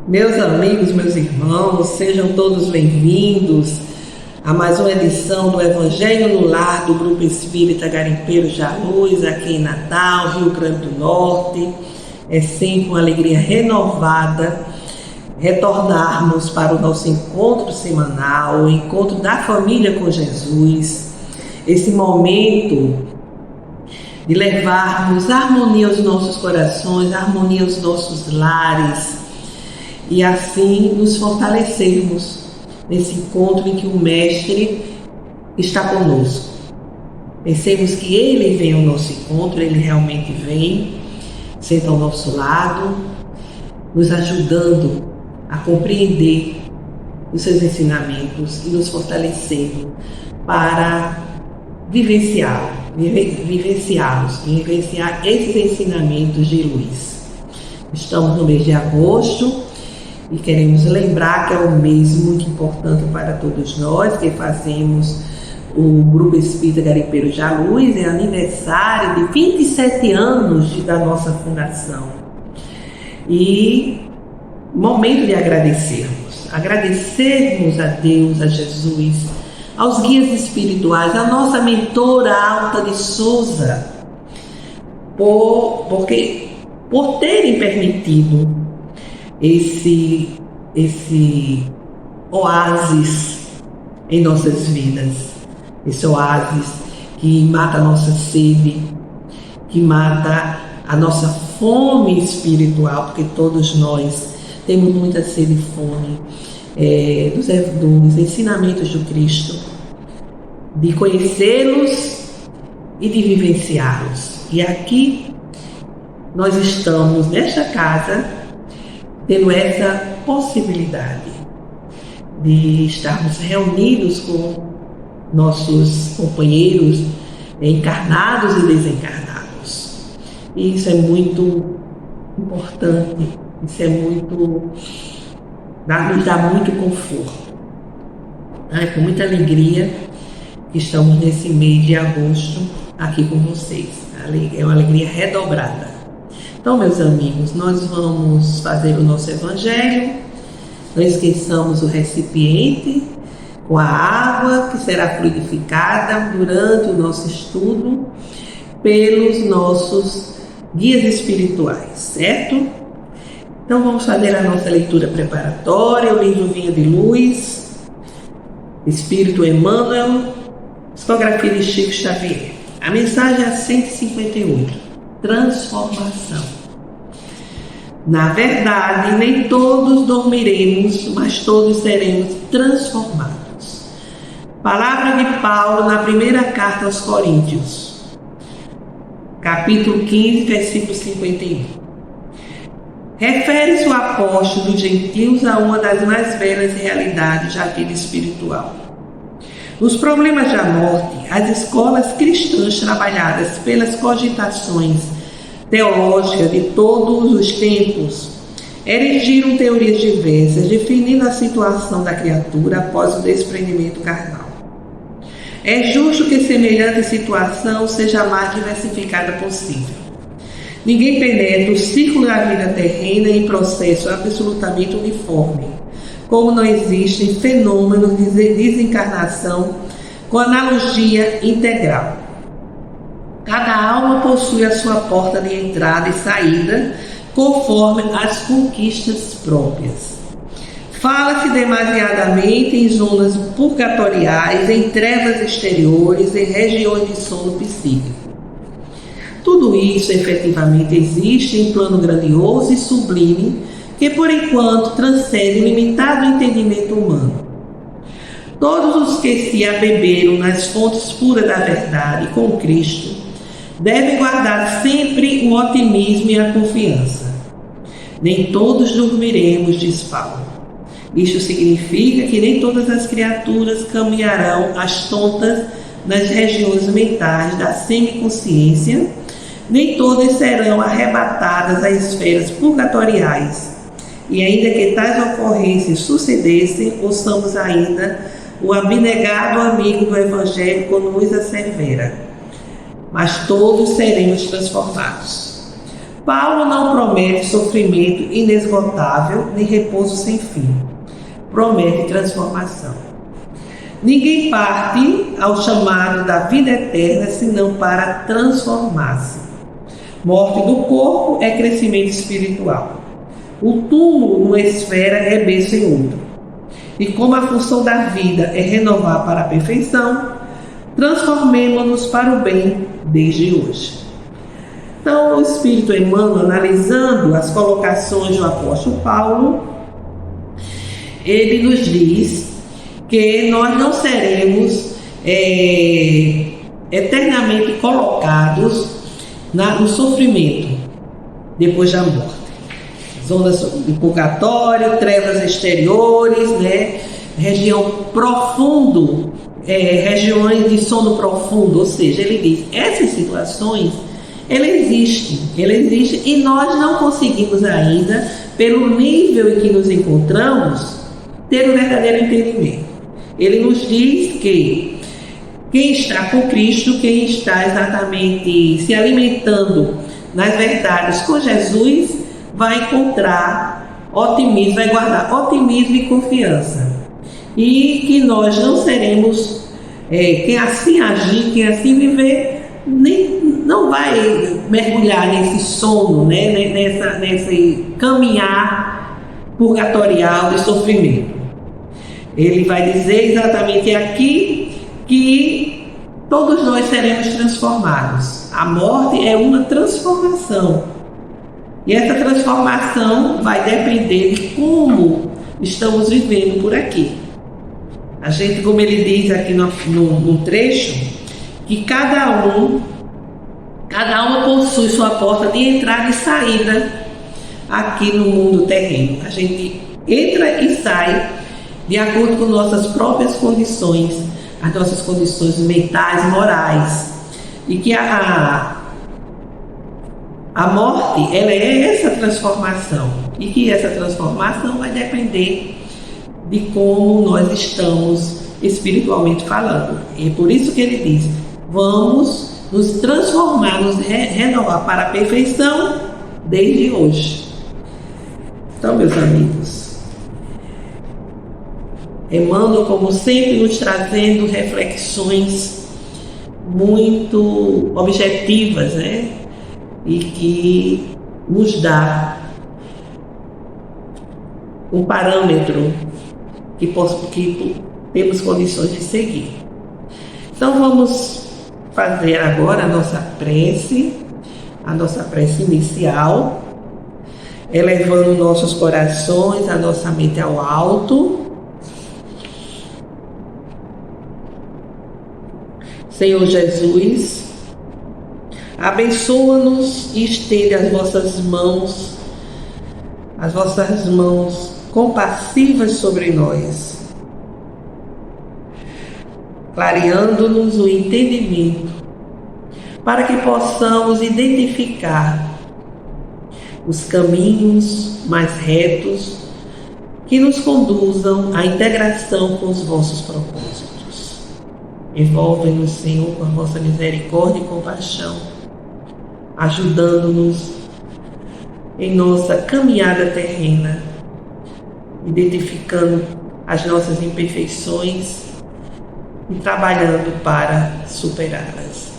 Meus amigos, meus irmãos, sejam todos bem-vindos a mais uma edição do Evangelho no Lar do Grupo Espírita Garimpeiros da Luz, aqui em Natal, Rio Grande do Norte. É sempre uma alegria renovada retornarmos para o nosso encontro semanal, o encontro da família com Jesus, esse momento de levarmos harmonia aos nossos corações, harmonia aos nossos lares, e assim nos fortalecermos nesse encontro em que o Mestre está conosco. Pensemos que Ele vem ao nosso encontro, Ele realmente vem, senta ao nosso lado, nos ajudando a compreender os seus ensinamentos e nos fortalecendo para vivenciar esses ensinamentos de luz. Estamos no mês de agosto, e queremos lembrar que é um mês muito importante para todos nós, que fazemos o Grupo Espírita Garimpeiros da Luz, é aniversário de 27 anos da nossa fundação. E momento de agradecermos a Deus, a Jesus, aos guias espirituais, a nossa mentora Alta de Souza, por terem permitido esse oásis em nossas vidas, esse oásis que mata a nossa sede, que mata a nossa fome espiritual, porque todos nós temos muita sede e fome dos ensinamentos do Cristo, de conhecê-los e de vivenciá-los. E aqui nós estamos nesta casa tendo essa possibilidade de estarmos reunidos com nossos companheiros encarnados e desencarnados. E isso é muito importante, isso é nos dá muito conforto. É com muita alegria que estamos nesse mês de agosto aqui com vocês. É uma alegria redobrada. Então, meus amigos, nós vamos fazer o nosso Evangelho. Não esqueçamos o recipiente com a água que será fluidificada durante o nosso estudo pelos nossos guias espirituais, certo? Então, vamos fazer a nossa leitura preparatória, o livro Vinha de Luz, Espírito Emmanuel, psicografia de Chico Xavier. A mensagem é a 158. Transformação. Na verdade, nem todos dormiremos, mas todos seremos transformados. Palavra de Paulo na primeira carta aos Coríntios, capítulo 15, versículo 51. Refere-se o apóstolo dos gentios a uma das mais belas realidades da vida espiritual. Nos problemas da morte, as escolas cristãs trabalhadas pelas cogitações teológicas de todos os tempos erigiram teorias diversas, definindo a situação da criatura após o desprendimento carnal. É justo que semelhante situação seja a mais diversificada possível. Ninguém penetra o círculo da vida terrena em processo absolutamente uniforme, como não existem fenômenos de desencarnação com analogia integral. Cada alma possui a sua porta de entrada e saída, conforme as conquistas próprias. Fala-se demasiadamente em zonas purgatoriais, em trevas exteriores, em regiões de sono psíquico. Tudo isso efetivamente existe em plano grandioso e sublime, que por enquanto transcende o limitado entendimento humano. Todos os que se abeberam nas fontes puras da verdade com Cristo devem guardar sempre o otimismo e a confiança. Nem todos dormiremos, diz Paulo. Isto significa que nem todas as criaturas caminharão às tontas nas regiões mentais da semiconsciência, nem todas serão arrebatadas às esferas purgatoriais. E ainda que tais ocorrências sucedessem, ouçamos ainda o abnegado amigo do Evangelho quando nos assevera: mas todos seremos transformados. Paulo não promete sofrimento inesgotável nem repouso sem fim. Promete transformação. Ninguém parte ao chamado da vida eterna senão para transformar-se. Morte do corpo é crescimento espiritual. O túmulo numa esfera é berço em outra. E como a função da vida é renovar para a perfeição, transformemo-nos para o bem desde hoje. Então, o Espírito Emmanuel, analisando as colocações do apóstolo Paulo, ele nos diz que nós não seremos eternamente colocados no sofrimento depois da morte. Zonas de purgatório, trevas exteriores, né? Região profundo, regiões de sono profundo, ou seja, ele diz, essas situações, ela existe e nós não conseguimos ainda, pelo nível em que nos encontramos, ter um verdadeiro entendimento. Ele nos diz que quem está com Cristo, quem está exatamente se alimentando nas verdades com Jesus, vai encontrar otimismo, vai guardar otimismo e confiança. E que nós não seremos, quem assim agir, quem assim viver, não vai mergulhar nesse sono, né? nesse caminhar purgatorial de sofrimento. Ele vai dizer exatamente aqui que todos nós seremos transformados. A morte é uma transformação. E essa transformação vai depender de como estamos vivendo por aqui. A gente, como ele diz aqui no trecho, que cada uma possui sua porta de entrada e saída aqui no mundo terreno. A gente entra e sai de acordo com nossas próprias condições, as nossas condições mentais, morais. E que a morte, ela é essa transformação. E que essa transformação vai depender de como nós estamos espiritualmente falando. E é por isso que ele diz, vamos nos transformar, nos renovar para a perfeição desde hoje. Então, meus amigos, Emmanuel, como sempre, nos trazendo reflexões muito objetivas, né? E que nos dá um parâmetro que temos condições de seguir. Então vamos fazer agora a nossa prece inicial, elevando nossos corações, a nossa mente ao alto. Senhor Jesus, abençoa-nos e estende as vossas mãos compassivas sobre nós, clareando-nos o entendimento, para que possamos identificar os caminhos mais retos que nos conduzam à integração com os vossos propósitos. Envolve-nos, Senhor, com a vossa misericórdia e compaixão, ajudando-nos em nossa caminhada terrena, identificando as nossas imperfeições e trabalhando para superá-las.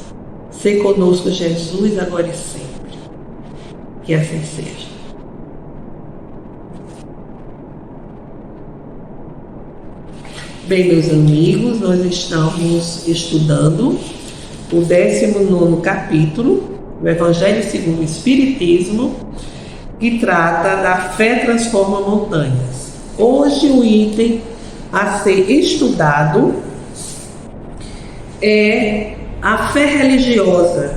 Sê conosco, Jesus, agora e sempre. Que assim seja. Bem, meus amigos, nós estamos estudando o 19º capítulo do Evangelho segundo o Espiritismo, que trata da fé transforma montanhas. Hoje o item a ser estudado é a fé religiosa,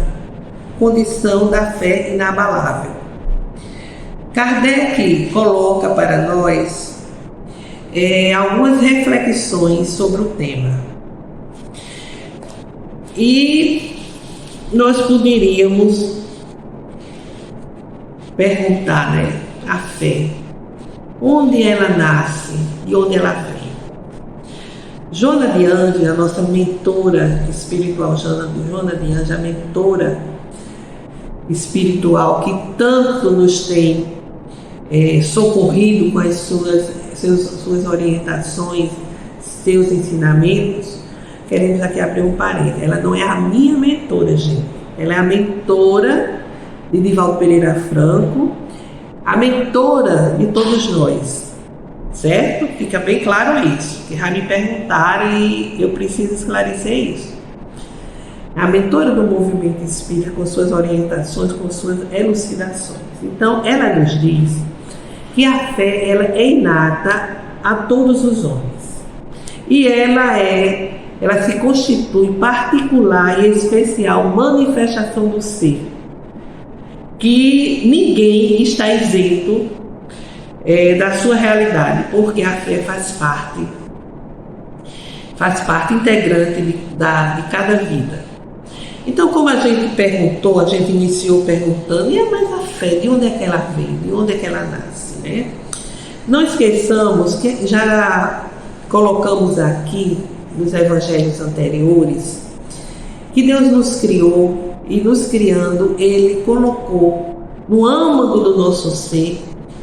condição da fé inabalável. Kardec coloca para nós algumas reflexões sobre o tema. E nós poderíamos perguntar, né, a fé, onde ela nasce e onde ela vem. Joana de Ângeles, a nossa mentora espiritual, Joana de Ângeles, a mentora espiritual que tanto nos tem socorrido com as suas orientações, seus ensinamentos, queremos aqui abrir um parênteses. Ela não é a minha mentora, gente. Ela é a mentora de Divaldo Pereira Franco, a mentora de todos nós, certo? Fica bem claro isso, que já me perguntaram e eu preciso esclarecer isso. A mentora do movimento espírita, com suas orientações, com suas elucidações. Então, ela nos diz que a fé ela é inata a todos os homens. E ela se constitui particular e especial manifestação do ser, que ninguém está isento da sua realidade, porque a fé faz parte integrante de cada vida. Então, como a gente perguntou, a gente iniciou perguntando, mas a fé, de onde é que ela vem? De onde é que ela nasce, né? Não esqueçamos que já colocamos aqui, nos evangelhos anteriores, que Deus nos criou e nos criando, Ele colocou no âmago do nosso ser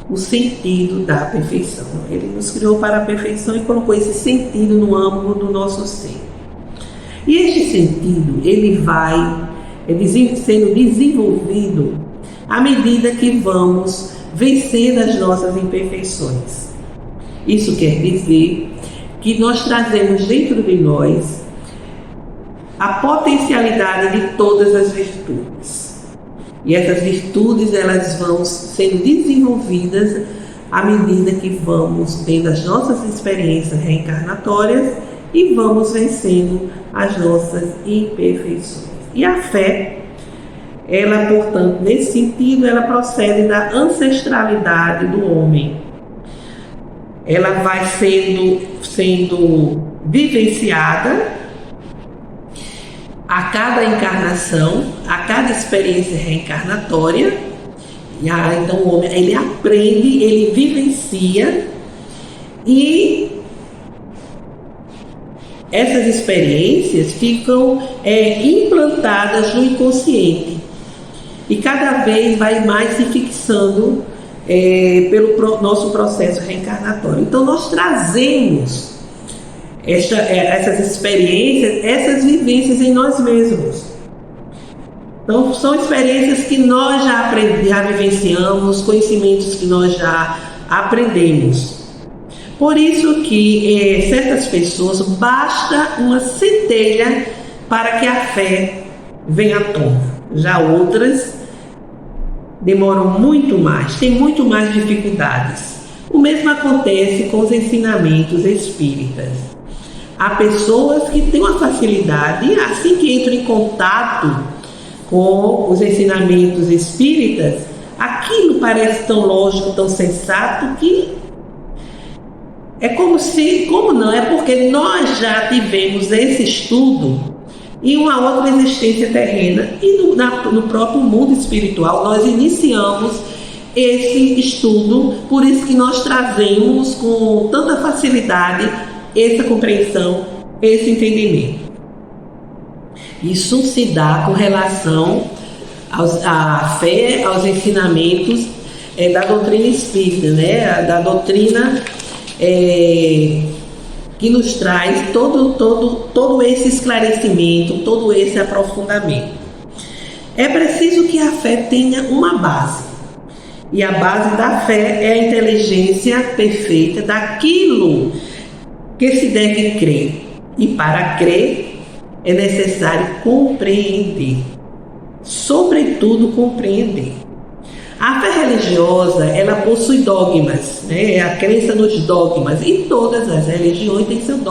o sentido da perfeição. Ele nos criou para a perfeição e colocou esse sentido no âmago do nosso ser. E este sentido, ele vai sendo desenvolvido à medida que vamos vencendo as nossas imperfeições. Isso quer dizer que nós trazemos dentro de nós a potencialidade de todas as virtudes. E essas virtudes, elas vão sendo desenvolvidas à medida que vamos tendo as nossas experiências reencarnatórias e vamos vencendo as nossas imperfeições. E a fé, ela, portanto, nesse sentido, ela procede da ancestralidade do homem. Ela vai sendo vivenciada a cada encarnação, a cada experiência reencarnatória. Então o homem, ele aprende, ele vivencia, e essas experiências ficam implantadas no inconsciente e cada vez vai mais se fixando pelo nosso processo reencarnatório. Então nós trazemos essas experiências, essas vivências em nós mesmos. Então são experiências que nós já vivenciamos, conhecimentos que nós já aprendemos. Por isso que certas pessoas basta uma centelha para que a fé venha à tona. Já outras demoram muito mais, têm muito mais dificuldades. O mesmo acontece com os ensinamentos espíritas. Há pessoas que têm uma facilidade, assim que entram em contato com os ensinamentos espíritas, aquilo parece tão lógico, tão sensato, que é como não, é porque nós já tivemos esse estudo em uma outra existência terrena, e no próprio mundo espiritual nós iniciamos esse estudo, por isso que nós trazemos com tanta facilidade essa compreensão, esse entendimento. Isso se dá com relação à fé, aos ensinamentos da doutrina espírita, né? Da doutrina que nos traz todo esse esclarecimento, todo esse aprofundamento. É preciso que a fé tenha uma base. E a base da fé é a inteligência perfeita daquilo que se deve crer. E para crer é necessário compreender. Sobretudo compreender. A fé religiosa, ela possui dogmas, né? É a crença nos dogmas. E todas as religiões têm seus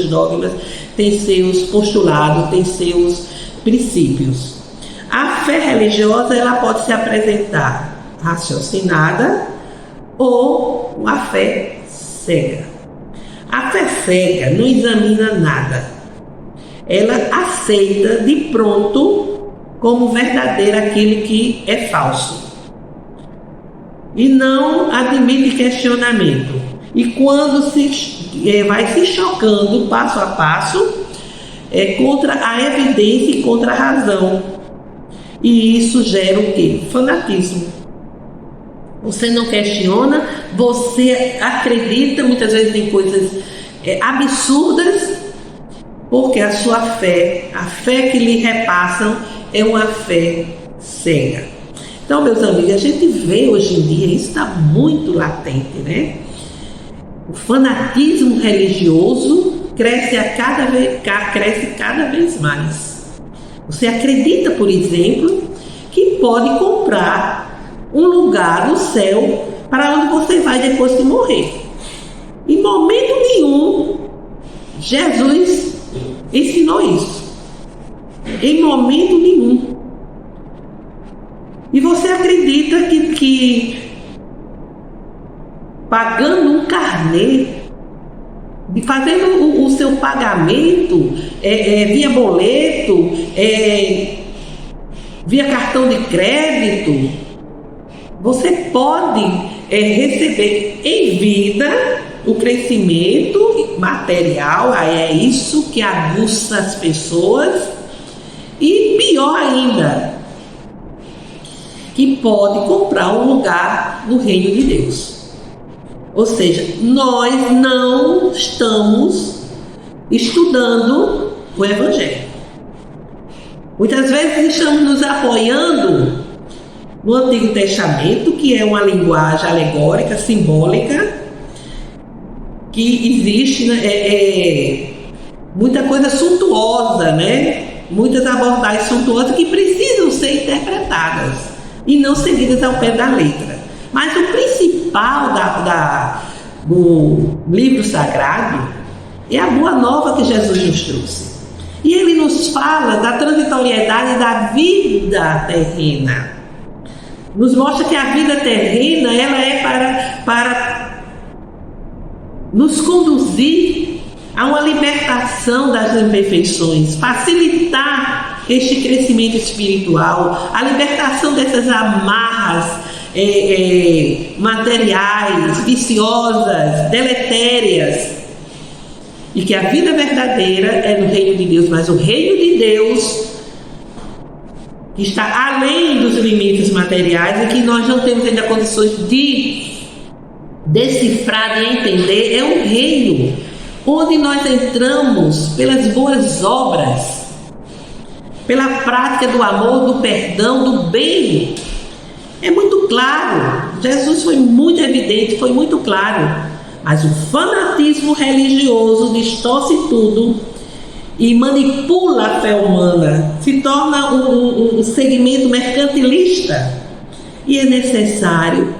dogmas, têm seus postulados, têm seus princípios. A fé religiosa, ela pode se apresentar raciocinada ou uma fé cega. A fé cega não examina nada. Ela aceita de pronto como verdadeiro aquilo que é falso. E não admite questionamento. E quando vai se chocando passo a passo contra a evidência e contra a razão. E isso gera o quê? Fanatismo. Você não questiona, você acredita muitas vezes em coisas absurdas, porque a sua fé, a fé que lhe repassam, é uma fé cega. Então, meus amigos, a gente vê hoje em dia, isso está muito latente, né? O fanatismo religioso cresce cada vez mais. Você acredita, por exemplo, que pode comprar um lugar no céu para onde você vai depois de morrer. Em momento nenhum, Jesus ensinou isso. Em momento nenhum. E você acredita que pagando um carnê, fazendo o seu pagamento via boleto, via cartão de crédito, você pode receber em vida o crescimento material. É isso que aguça as pessoas. E pior ainda, que pode comprar um lugar no reino de Deus. Ou seja, nós não estamos estudando o Evangelho. Muitas vezes estamos nos apoiando no Antigo Testamento, que é uma linguagem alegórica, simbólica, que existe muita coisa suntuosa, né? Muitas abordagens suntuosas que precisam ser interpretadas e não seguidas ao pé da letra. Mas o principal do livro sagrado é a boa nova que Jesus nos trouxe. E ele nos fala da transitoriedade da vida terrena. Nos mostra que a vida terrena ela é para nos conduzir a uma libertação das imperfeições, facilitar este crescimento espiritual, a libertação dessas amarras materiais, viciosas, deletérias. E que a vida verdadeira é no reino de Deus, mas o reino de Deus, que está além dos limites materiais e que nós não temos ainda condições de decifrar, de entender, é um reino onde nós entramos pelas boas obras, pela prática do amor, do perdão, do bem. É muito claro, Jesus foi muito evidente, foi muito claro. Mas o fanatismo religioso distorce tudo e manipula a fé humana, se torna um segmento mercantilista. E é necessário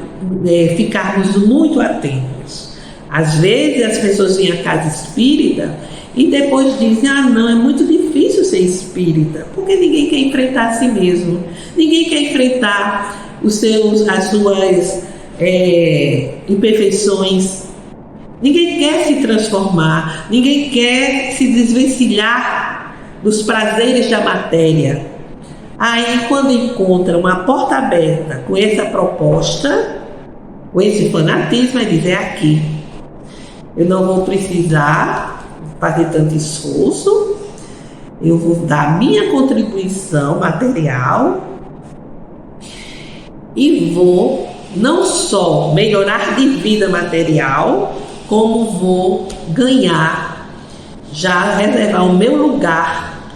ficarmos muito atentos. Às vezes as pessoas vêm à casa espírita e depois dizem: ah, não, é muito difícil ser espírita, porque ninguém quer enfrentar a si mesmo, ninguém quer enfrentar as suas imperfeições. Ninguém quer se transformar, ninguém quer se desvencilhar dos prazeres da matéria. Aí, quando encontra uma porta aberta com essa proposta, com esse fanatismo, ele diz: é aqui. Eu não vou precisar fazer tanto esforço, eu vou dar a minha contribuição material e vou não só melhorar de vida material, como vou ganhar, já reservar o meu lugar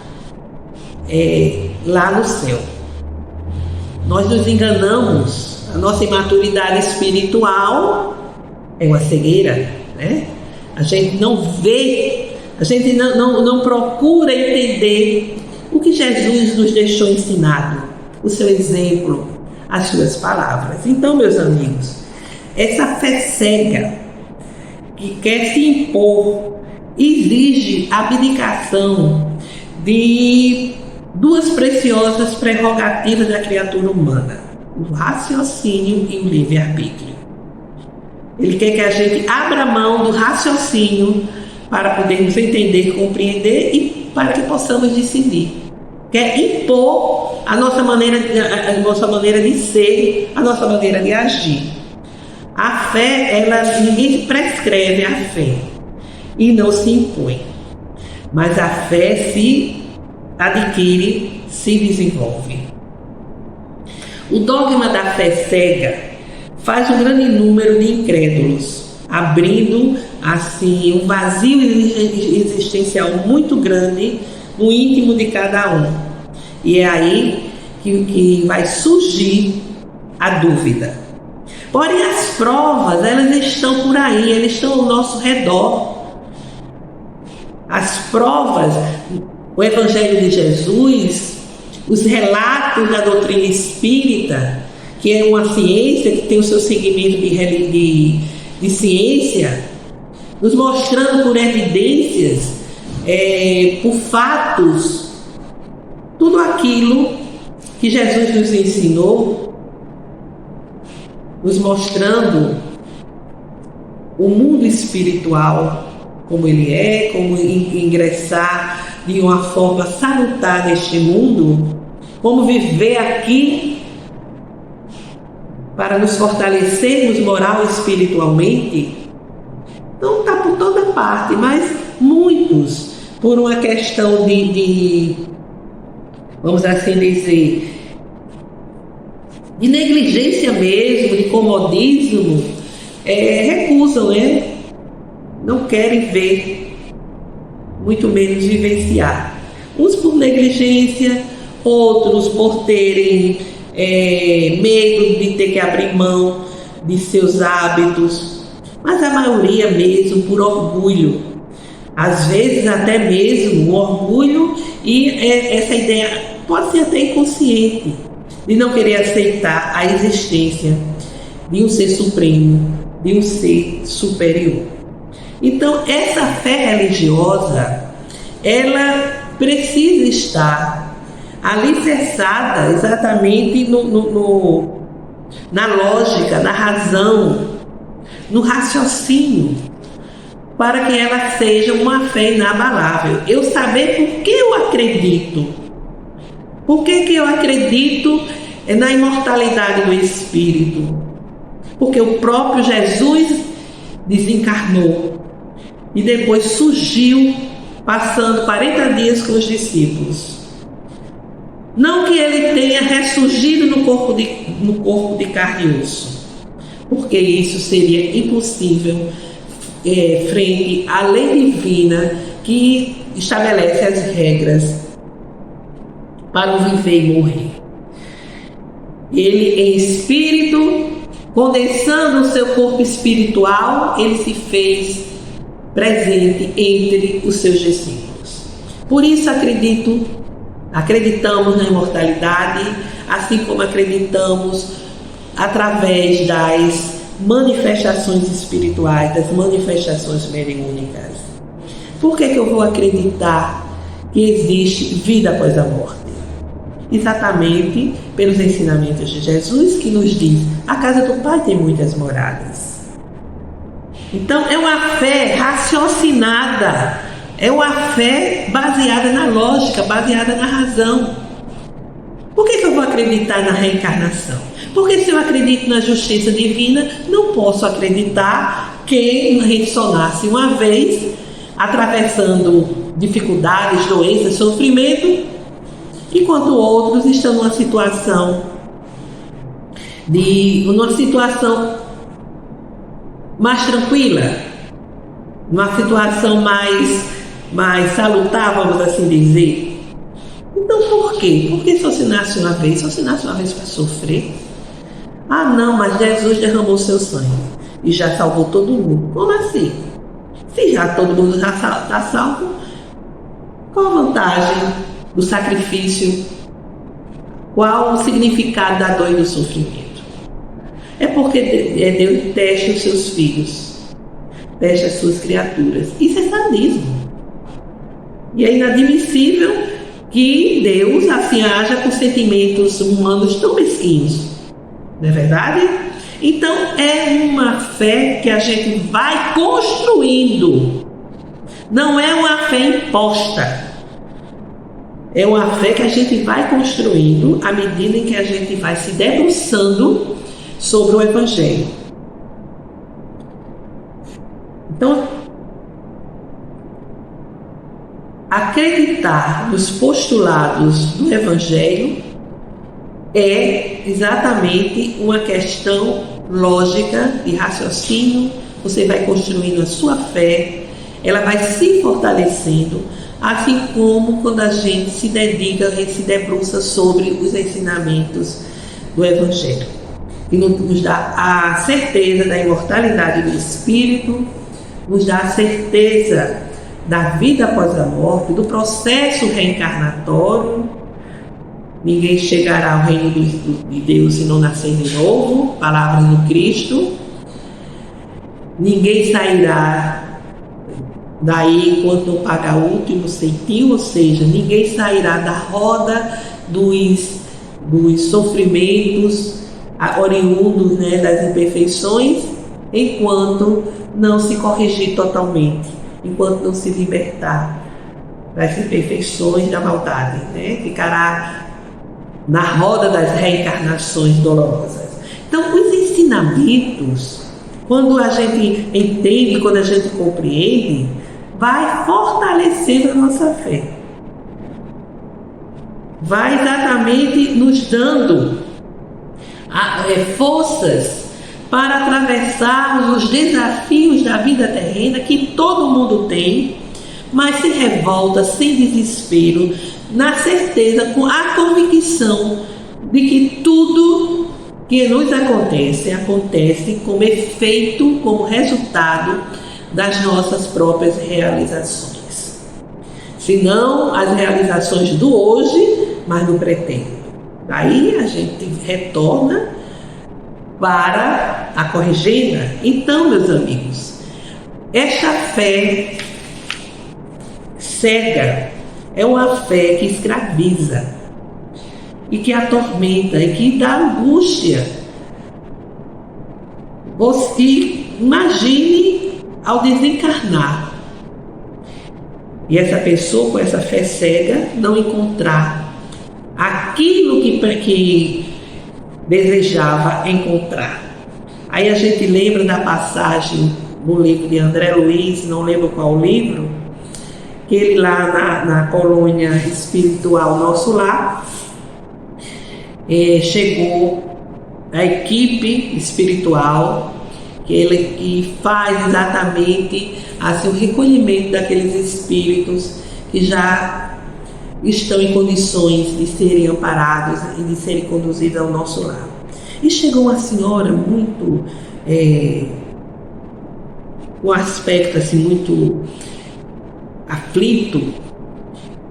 lá no céu. Nós nos enganamos, a nossa imaturidade espiritual é uma cegueira, né? A gente não vê, a gente não procura entender o que Jesus nos deixou ensinado, o seu exemplo, as suas palavras. Então, meus amigos, essa fé cega que quer se impor exige abdicação de duas preciosas prerrogativas da criatura humana: o raciocínio e o livre-arbítrio. Ele quer que a gente abra mão do raciocínio para podermos entender, compreender e para que possamos decidir. Quer impor a nossa maneira de ser, a nossa maneira de agir. A fé, ninguém prescreve a fé e não se impõe, mas a fé se adquire, se desenvolve. O dogma da fé cega faz um grande número de incrédulos, abrindo assim um vazio existencial muito grande no íntimo de cada um. E é aí que vai surgir a dúvida. Porém, as provas, elas estão por aí, elas estão ao nosso redor. As provas, o Evangelho de Jesus, os relatos da doutrina espírita, que é uma ciência que tem o seu segmento de ciência, nos mostrando por evidências, por fatos, tudo aquilo que Jesus nos ensinou, nos mostrando o mundo espiritual, como ele é, como ingressar de uma forma salutar neste mundo, como viver aqui para nos fortalecermos moral e espiritualmente. Não está por toda parte, mas muitos, por uma questão vamos assim dizer, de negligência mesmo, de comodismo, recusam, não querem ver, muito menos vivenciar. Uns por negligência, outros por terem medo de ter que abrir mão de seus hábitos, mas a maioria mesmo por orgulho. Às vezes até mesmo o orgulho e essa ideia pode ser até inconsciente, de não querer aceitar a existência de um ser supremo, de um ser superior. Então, essa fé religiosa, ela precisa estar alicerçada exatamente na lógica, na razão, no raciocínio, para que ela seja uma fé inabalável. Eu saber por que eu acredito. Por que eu acredito na imortalidade do Espírito? Porque o próprio Jesus desencarnou e depois surgiu, passando 40 dias com os discípulos. Não que ele tenha ressurgido no corpo de carne e osso, porque isso seria impossível frente à lei divina que estabelece as regras para o viver e morrer. Ele, em espírito, condensando o seu corpo espiritual, ele se fez presente entre os seus discípulos. Por isso acreditamos na imortalidade, assim como acreditamos através das manifestações espirituais, das manifestações mediúnicas. Por que eu vou acreditar que existe vida após a morte? Exatamente pelos ensinamentos de Jesus, que nos diz: a casa do Pai tem muitas moradas. Então é uma fé raciocinada, é uma fé baseada na lógica, baseada na razão. Por que eu vou acreditar na reencarnação? Porque se eu acredito na justiça divina, não posso acreditar que a gente só nasce uma vez, atravessando dificuldades, doenças, sofrimento, enquanto outros estão numa situação mais tranquila, numa situação mais salutar, vamos assim dizer. Então por quê? Porque só se nasce uma vez para sofrer? Ah não, mas Jesus derramou seu sangue e já salvou todo mundo. Como assim? Se já todo mundo já está salvo, qual a vantagem do sacrifício? Qual o significado da dor e do sofrimento? É porque Deus testa os seus filhos, testa as suas criaturas. Isso é sadismo. E é inadmissível que Deus assim haja com sentimentos humanos tão mesquinhos. Não é verdade? Então é uma fé que a gente vai construindo. Não é uma fé imposta. É uma fé que a gente vai construindo à medida em que a gente vai se debruçando sobre o Evangelho. Então, acreditar nos postulados do Evangelho é exatamente uma questão lógica, de raciocínio. Você vai construindo a sua fé, ela vai se fortalecendo, assim como quando a gente se dedica, a gente se debruça sobre os ensinamentos do Evangelho, que nos dá a certeza da imortalidade do Espírito, nos dá a certeza da vida após a morte, do processo reencarnatório. Ninguém chegará ao reino de Deus se não nascer de novo, palavras do Cristo. Ninguém sairá daí enquanto não pagar o último centinho, ou seja, ninguém sairá da roda dos sofrimentos oriundos, né, das imperfeições, enquanto não se corrigir totalmente, enquanto não se libertar das imperfeições da maldade, né? Ficará na roda das reencarnações dolorosas. Então, os ensinamentos, quando a gente entende, quando a gente compreende, vai fortalecendo a nossa fé. Vai exatamente nos dando forças para atravessarmos os desafios da vida terrena que todo mundo tem, mas se revolta sem desespero, na certeza, com a convicção de que tudo que nos acontece como efeito, como resultado das nossas próprias realizações. Se não as realizações do hoje, mas do pretérito. Daí a gente retorna para a corrigenda. Então, meus amigos, esta fé cega é uma fé que escraviza e que atormenta e que dá angústia. Você imagine ao desencarnar e essa pessoa com essa fé cega não encontrar aquilo que desejava encontrar. Aí a gente lembra da passagem no livro de André Luiz, não lembro qual livro, que ele lá na colônia espiritual Nosso Lar, chegou a equipe espiritual que faz exatamente assim, o recolhimento daqueles espíritos que já estão em condições de serem amparados e de serem conduzidos ao nosso lar. E chegou uma senhora muito com um aspecto assim, muito aflito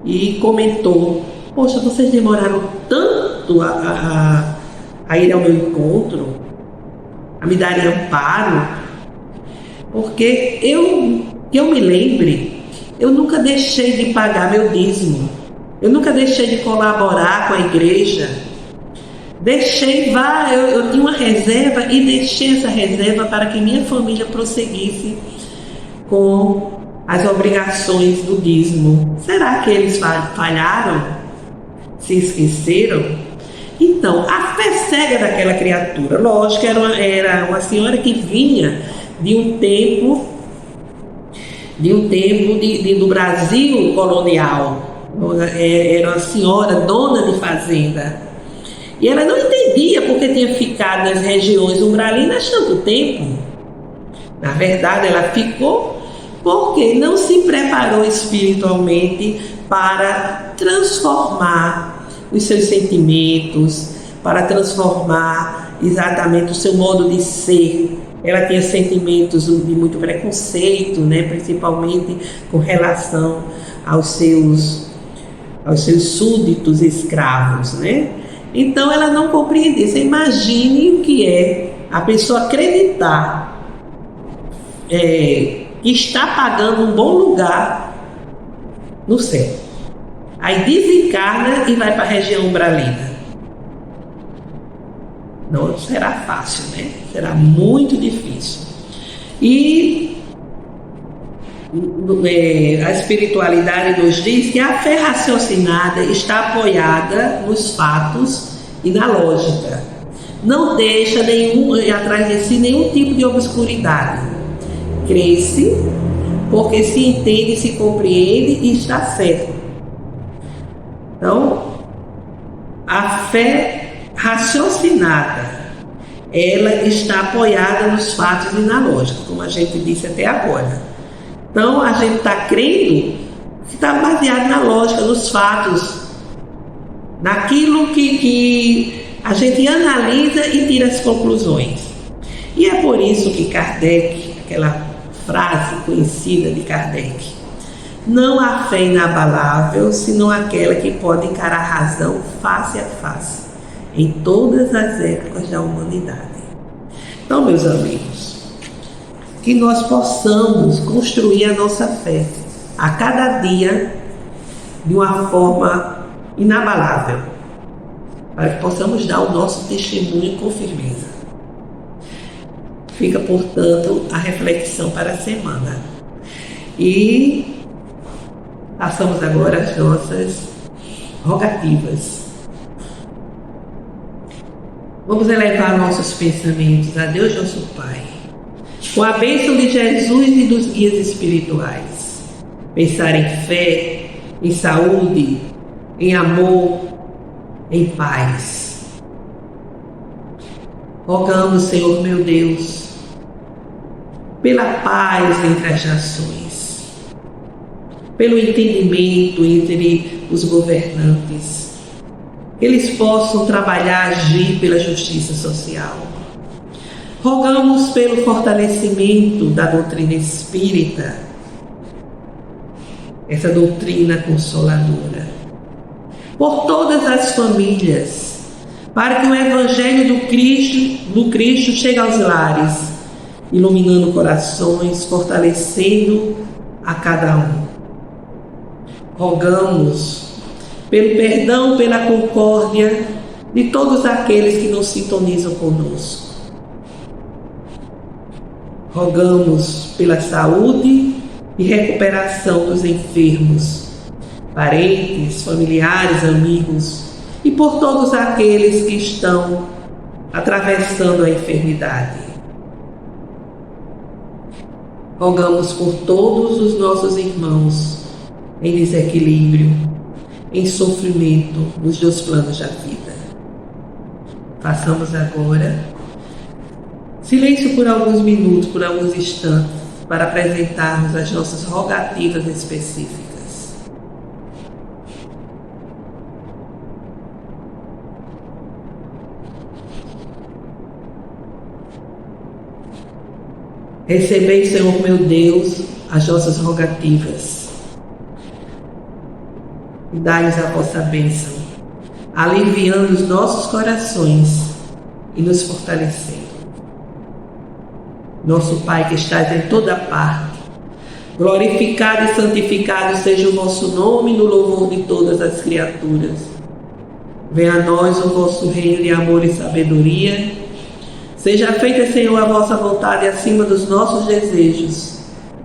e comentou: poxa, vocês demoraram tanto a ir ao meu encontro, a me dar amparo, porque que eu me lembre, eu nunca deixei de pagar meu dízimo, eu nunca deixei de colaborar com a igreja, eu tinha uma reserva e deixei essa reserva para que minha família prosseguisse com as obrigações do dízimo. Será que eles falharam? Se esqueceram? Então, a fé cega daquela criatura, lógico, era uma senhora que vinha de um tempo do Brasil colonial. Era uma senhora dona de fazenda. E ela não entendia porque tinha ficado nas regiões umbralinas tanto tempo. Na verdade, ela ficou porque não se preparou espiritualmente para transformar os seus sentimentos, para transformar exatamente o seu modo de ser. Ela tinha sentimentos de muito preconceito, né? Principalmente com relação aos seus súditos escravos, né? Então ela não compreendia. Você imagine o que é a pessoa acreditar que está pagando um bom lugar no céu. Aí desencarna e vai para a região umbralina. Não será fácil, né? Será muito difícil. E a espiritualidade nos diz que a fé raciocinada está apoiada nos fatos e na lógica. Não deixa atrás de si nenhum tipo de obscuridade. Cresce porque se entende, se compreende e está certo. Então, a fé raciocinada, ela está apoiada nos fatos e na lógica, como a gente disse até agora. Então, a gente está crendo que está baseado na lógica, nos fatos, naquilo que a gente analisa e tira as conclusões. E é por isso que Kardec, aquela frase conhecida de Kardec, não há fé inabalável, senão aquela que pode encarar a razão face a face, em todas as épocas da humanidade. Então, meus amigos, que nós possamos construir a nossa fé a cada dia de uma forma inabalável, para que possamos dar o nosso testemunho com firmeza. Fica, portanto, a reflexão para a semana. E passamos agora às nossas rogativas. Vamos elevar nossos pensamentos a Deus, nosso Pai, com a bênção de Jesus e dos guias espirituais. Pensar em fé, em saúde, em amor, em paz. Rogamos, Senhor meu Deus, pela paz entre as nações, pelo entendimento entre os governantes, que eles possam trabalhar, agir pela justiça social. Rogamos pelo fortalecimento da doutrina espírita, essa doutrina consoladora, por todas as famílias, para que o Evangelho do Cristo chegue aos lares, iluminando corações, fortalecendo a cada um. Rogamos pelo perdão, pela concórdia de todos aqueles que nos sintonizam conosco. Rogamos pela saúde e recuperação dos enfermos, parentes, familiares, amigos e por todos aqueles que estão atravessando a enfermidade. Rogamos por todos os nossos irmãos em desequilíbrio, em sofrimento nos dois planos da vida. Façamos agora silêncio por alguns minutos, por alguns instantes, para apresentarmos as nossas rogativas específicas. Recebei, Senhor meu Deus, as nossas rogativas e dai-nos a vossa bênção, aliviando os nossos corações e nos fortalecendo. Nosso Pai que estás em toda parte, glorificado e santificado seja o vosso nome no louvor de todas as criaturas. Venha a nós o vosso reino de amor e sabedoria. Seja feita, Senhor, a vossa vontade acima dos nossos desejos,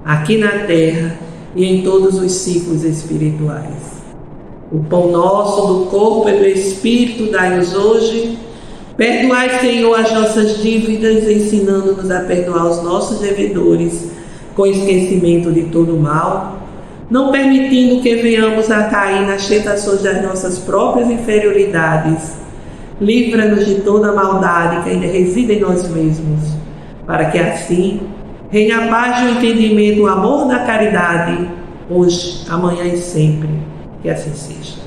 aqui na terra e em todos os ciclos espirituais. O pão nosso do corpo e do Espírito dai-nos hoje. Perdoai, Senhor, as nossas dívidas, ensinando-nos a perdoar os nossos devedores, com esquecimento de todo mal, não permitindo que venhamos a cair nas tentações das nossas próprias inferioridades. Livra-nos de toda maldade que ainda reside em nós mesmos, para que assim reine a paz, o entendimento, o amor da caridade, hoje, amanhã e sempre. Que assim seja.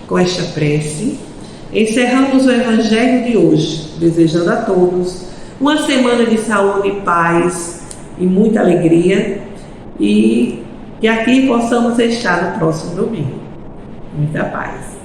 Com esta prece, encerramos o Evangelho de hoje, desejando a todos uma semana de saúde, paz e muita alegria, e que aqui possamos estar no próximo domingo. Muita paz.